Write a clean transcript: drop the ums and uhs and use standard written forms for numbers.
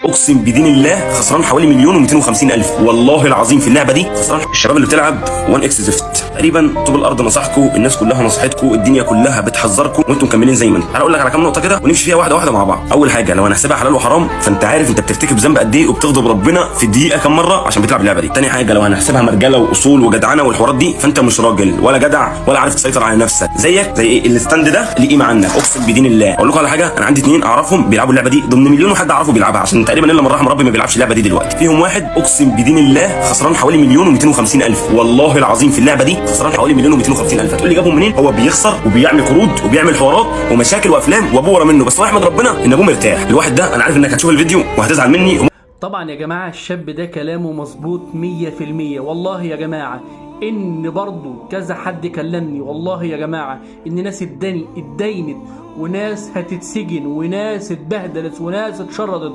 اقسم بدين الله خسران حوالي 1,250,000 والله العظيم في اللعبه دي خسران. الشباب اللي بتلعب 1 اكس زفت تقريبا طوب الارض نصحكم، الناس كلها نصحتكم، الدنيا كلها بتحذركم وانتم مكملين زي ما انتم. تعالى اقول لك على كام نقطه كده ونمشي فيها واحده واحده مع بعض. اول حاجه لو هنحسبها حلال وحرام فانت عارف انت بترتكب ذنب قد ايه وبتغضب ربنا في الدقيقه كام مره عشان بتلعب اللعبه دي. تاني حاجه لو هنحسبها مرجله واصول وجدعنه والحوارات دي فانت مش راجل ولا جدع ولا عارف تسيطر على نفسك، زيك زي ايه الستاند ده ليه قيمه عنك. اقسم بدين الله اقول لكم على حاجه، انا عندي 2 اعرفهم بيلعبوا اللعبه دي ضمن مليون وحد اعرفه بيلعبها، عشان تقريبا الا من رحم ربي ما بيلعبش اللعبه دي دلوقتي. فيهم واحد اقسم بدين الله خسران حوالي 1,250,000 والله العظيم في اللعبه دي خسران حوالي 1,250,000. هتقول لي جابهم منين؟ هو بيخسر وبيعمل قروض وبيعمل حوارات ومشاكل وافلام وابوه ورا منه، بس هو يحمد ربنا ان ابوه مرتاح. الواحد ده انا عارف انك هتشوف الفيديو وهتزعل مني. طبعا يا جماعة الشاب ده كلامه مظبوط 100%. والله يا جماعة ان برضو كذا حد كلمني، والله يا جماعة ان ناس اتدينت وناس هتتسجن وناس اتبهدلت وناس اتشردت